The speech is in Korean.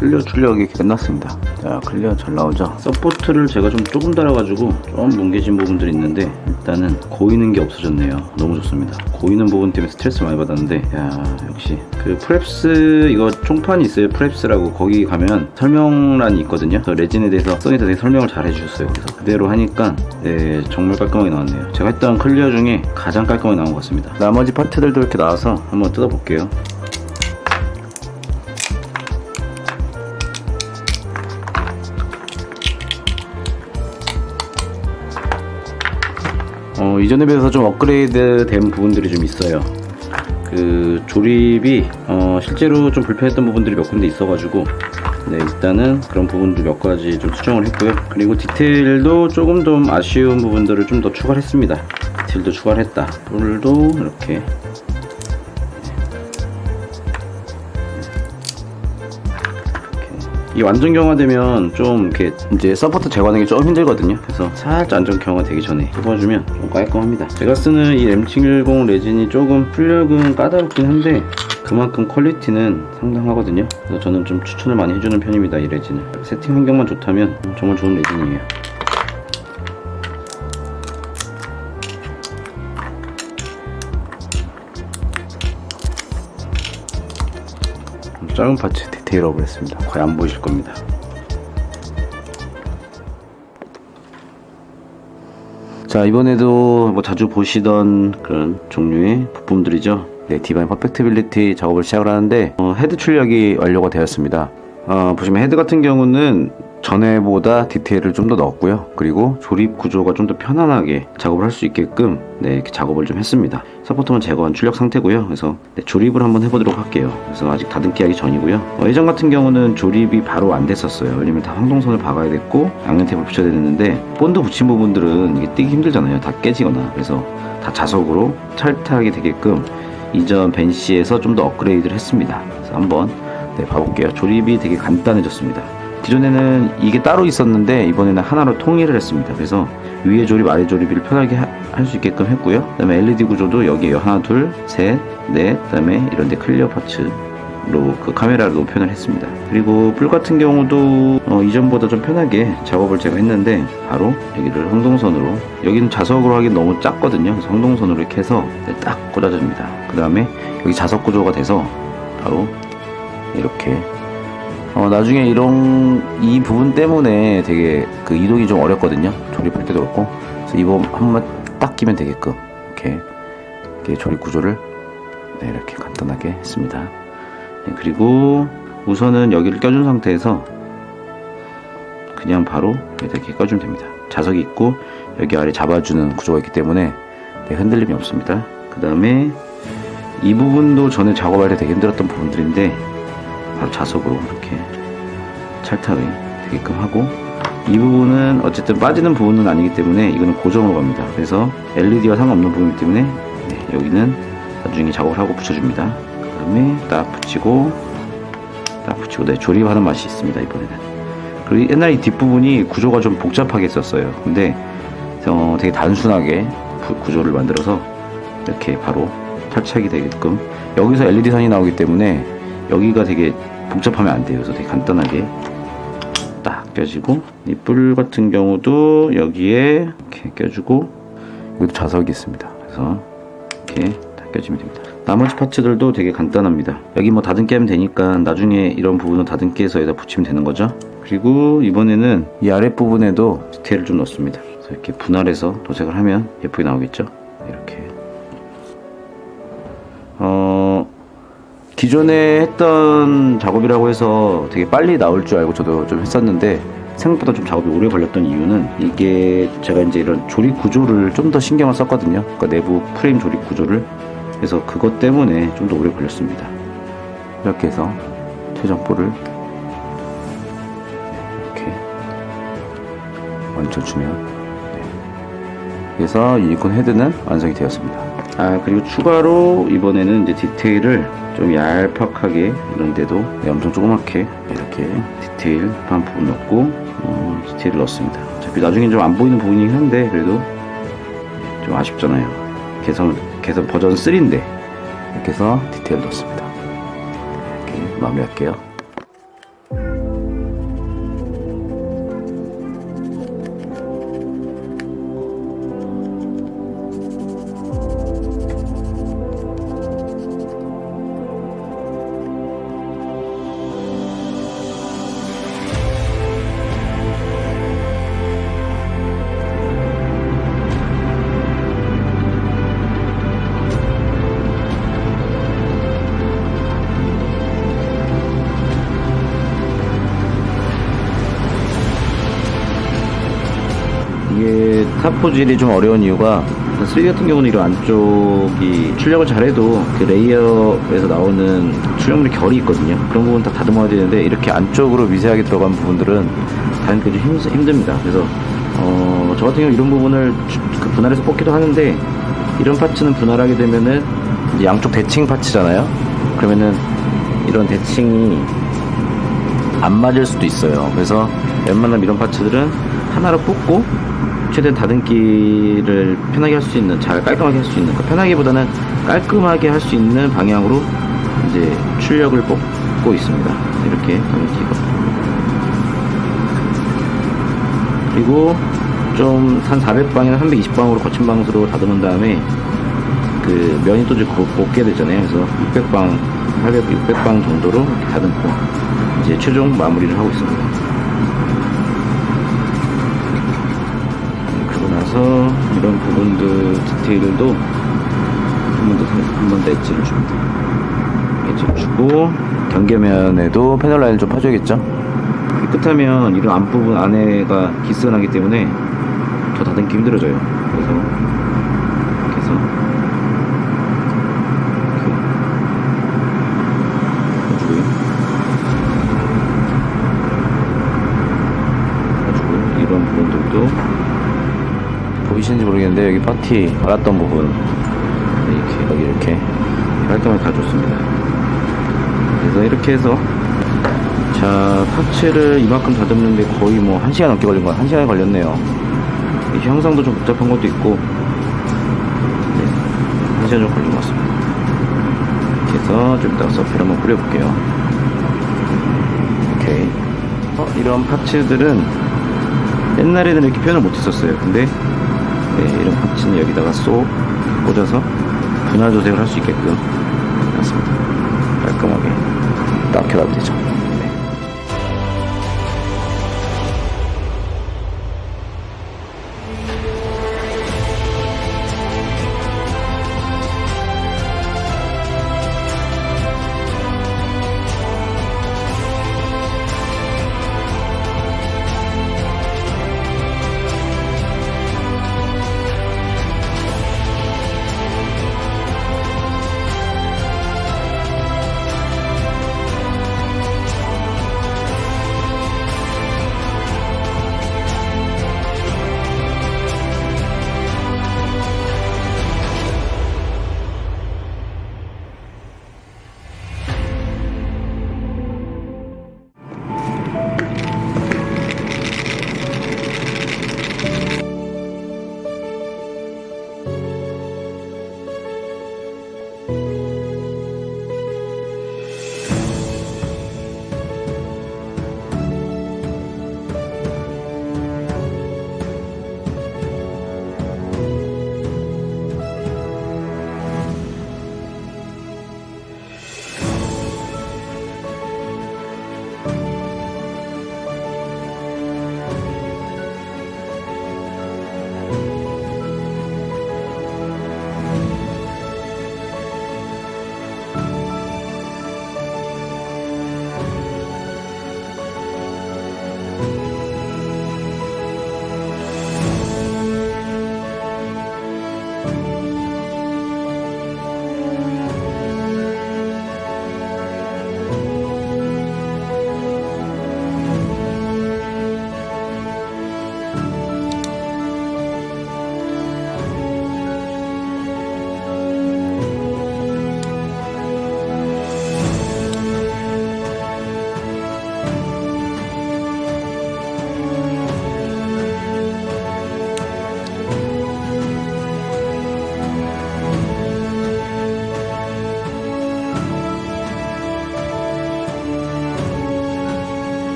클리어 출력이 끝났습니다. 자, 클리어 잘 나오죠? 서포트를 제가 좀 조금 달아가지고 좀 뭉개진 부분들이 있는데 일단은 고이는 게 없어졌네요. 너무 좋습니다. 고이는 부분 때문에 스트레스 많이 받았는데, 야, 역시 그 프랩스 이거 총판이 있어요. 프랩스라고. 거기 가면 설명란이 있거든요. 그래서 레진에 대해서 써니도 되게 설명을 잘 해주셨어요. 그래서 그대로 하니까 네, 정말 깔끔하게 나왔네요. 제가 했던 클리어 중에 가장 깔끔하게 나온 것 같습니다. 나머지 파트들도 이렇게 나와서 한번 뜯어볼게요. 이전에 비해서 좀 업그레이드 된 부분들이 좀 있어요. 그 조립이 실제로 좀 불편했던 부분들이 몇 군데 있어가지고 네, 일단은 그런 부분도 몇 가지 좀 수정을 했고요. 그리고 디테일도 조금 좀 아쉬운 부분들을 좀 더 추가를 했습니다. 디테일도 추가를 했다. 뿔도 이렇게 이 완전 경화되면 좀 이렇게 이제 서포트 제거하는 게 좀 힘들거든요. 그래서 살짝 안전 경화 되기 전에 뽑아주면 좀 깔끔합니다. 제가 쓰는 이 M710 레진이 조금 출력은 까다롭긴 한데 그만큼 퀄리티는 상당하거든요. 그래서 저는 좀 추천을 많이 해주는 편입니다. 이 레진을. 세팅 환경만 좋다면 정말 좋은 레진이에요. 작은 파츠 디테일업을 했습니다. 거의 안 보이실 겁니다. 자, 이번에도 뭐 자주 보시던 그런 종류의 부품들이죠. 네, 디바인 퍼펙트빌리티 작업을 시작을 하는데 헤드 출력이 완료가 되었습니다. 보시면 헤드 같은 경우는 전에보다 디테일을 좀 더 넣었고요. 그리고 조립 구조가 좀 더 편안하게 작업을 할 수 있게끔 네, 이렇게 작업을 좀 했습니다. 서포트만 제거한 출력 상태고요. 그래서 네, 조립을 한번 해보도록 할게요. 그래서 아직 다듬기 하기 전이고요. 예전 같은 경우는 조립이 바로 안 됐었어요. 왜냐면 다 황동선을 박아야 됐고 양면 테이프를 붙여야 됐는데 본드 붙인 부분들은 이게 띄기 힘들잖아요. 다 깨지거나. 그래서 다 자석으로 찰트하게 되게끔 이전 벤시에서 좀 더 업그레이드를 했습니다. 그래서 한번 네, 봐볼게요. 조립이 되게 간단해졌습니다. 기존에는 이게 따로 있었는데 이번에는 하나로 통일을 했습니다. 그래서 위에 조립, 아래 조립을 편하게 할 수 있게끔 했고요. 그 다음에 LED 구조도 여기에요. 하나, 둘, 셋, 넷, 그 다음에 이런데 클리어 파츠로 그 카메라를 높여을 했습니다. 그리고 뿔 같은 경우도 이전보다 좀 편하게 작업을 제가 했는데 바로 여기를 황동선으로, 여기는 자석으로 하기 너무 작거든요. 그래서 황동선으로 이렇게 해서 딱 꽂아줍니다. 그 다음에 여기 자석 구조가 돼서 바로 이렇게 나중에 이 부분 때문에 되게 그 이동이 좀 어렵거든요. 조립할 때도 그렇고. 그래서 이 부분 한 번만 딱 끼면 되게끔 이렇게 조립 구조를 네, 이렇게 간단하게 했습니다. 네, 그리고 우선은 여기를 껴준 상태에서 그냥 바로 이렇게 껴주면 됩니다. 자석이 있고 여기 아래 잡아주는 구조가 있기 때문에 네, 흔들림이 없습니다. 그 다음에 이 부분도 전에 작업할 때 되게 힘들었던 부분들인데 바로 자석으로 이렇게 찰타게 되게끔 하고, 이 부분은 어쨌든 빠지는 부분은 아니기 때문에 이거는 고정으로 갑니다. 그래서 LED와 상관없는 부분이기 때문에 네, 여기는 나중에 작업을 하고 붙여줍니다. 그 다음에 딱 붙이고 네, 조립하는 맛이 있습니다. 이번에는. 그리고 옛날에 이 뒷부분이 구조가 좀 복잡하게 했었어요. 근데 되게 단순하게 구조를 만들어서 이렇게 바로 탈착이 되게끔, 여기서 LED 선이 나오기 때문에 여기가 되게 복잡하면 안 돼요. 그래서 되게 간단하게 딱 껴지고, 이 뿔 같은 경우도 여기에 이렇게 껴주고, 여기도 자석이 있습니다. 그래서 이렇게 딱 껴주면 됩니다. 나머지 파츠들도 되게 간단합니다. 여기 뭐 다듬기 하면 되니까 나중에 이런 부분은 다듬기해서 여기다 붙이면 되는 거죠. 그리고 이번에는 이 아랫부분에도 디테일을 좀 넣습니다. 그래서 이렇게 분할해서 도색을 하면 예쁘게 나오겠죠. 이렇게 기존에 했던 작업이라고 해서 되게 빨리 나올 줄 알고 저도 좀 했었는데 생각보다 좀 작업이 오래 걸렸던 이유는, 이게 제가 이제 이런 조립 구조를 좀 더 신경을 썼거든요. 그러니까 내부 프레임 조립 구조를. 그래서 그것 때문에 좀 더 오래 걸렸습니다. 이렇게 해서 최전볼을 이렇게 얹혀주면 네. 그래서 유니콘 헤드는 완성이 되었습니다. 그리고 추가로 이번에는 이제 디테일을 좀 얄팍하게, 이런데도 네, 엄청 조그맣게 이렇게 디테일 한 부분 넣고 디테일을 넣었습니다. 어차피 나중엔 좀 안 보이는 부분이긴 한데 그래도 좀 아쉽잖아요. 개선 버전 3인데 이렇게 해서 디테일 넣었습니다. 이렇게 마무리할게요. 컴포질이 좀 어려운 이유가 3D 같은 경우는 이런 안쪽이 출력을 잘해도 그 레이어에서 나오는 출력물의 결이 있거든요. 그런 부분 다 다듬어야 되는데 이렇게 안쪽으로 미세하게 들어간 부분들은 다듬기 좀 힘듭니다. 그래서 저 같은 경우 이런 부분을 분할해서 뽑기도 하는데, 이런 파츠는 분할하게 되면은 이제 양쪽 대칭 파츠잖아요. 그러면은 이런 대칭이 안 맞을 수도 있어요. 그래서 웬만하면 이런 파츠들은 하나로 뽑고 최대한 다듬기를 편하게 할 수 있는, 잘 깔끔하게 할 수 있는, 편하기보다는 깔끔하게 할 수 있는 방향으로 이제 출력을 뽑고 있습니다. 이렇게 다듬기가. 그리고 좀 한 400방이나 320방으로 거친 방수로 다듬은 다음에 그 면이 또 곱게 되잖아요. 그래서 600방, 600방 정도로 이렇게 다듬고 이제 최종 마무리를 하고 있습니다. 그러고 나서 이런 부분들 디테일도 한 번 더 엣지를 줍니다. 엣지를 주고 경계면에도 패널 라인을 좀 파줘야겠죠. 깨끗하면 이런 앞부분 안에가 기스가 나기 때문에 더 다듬기 힘들어져요. 그래서 이렇게 해서 해주고요. 이런 부분들도 보이시는지 모르겠는데 여기 파티 갈았던 부분 이렇게 깔끔하게 가줬습니다. 그래서 이렇게 해서, 자, 파츠를 이만큼 다듬는데 거의 뭐 1시간 넘게 걸린 거야. 1시간이 걸렸네요. 형상도 좀 복잡한 것도 있고, 네, 1시간 좀 걸린 것 같습니다. 이렇게 해서 좀 이따가 서피를 한번 뿌려볼게요. 오케이. 이런 파츠들은 옛날에는 이렇게 표현을 못했었어요. 근데 네, 이런 파츠는 여기다가 쏙 꽂아서 분할 조색을 할 수 있게끔 해놨습니다. 깔끔하게 딱 켜놔도 되죠.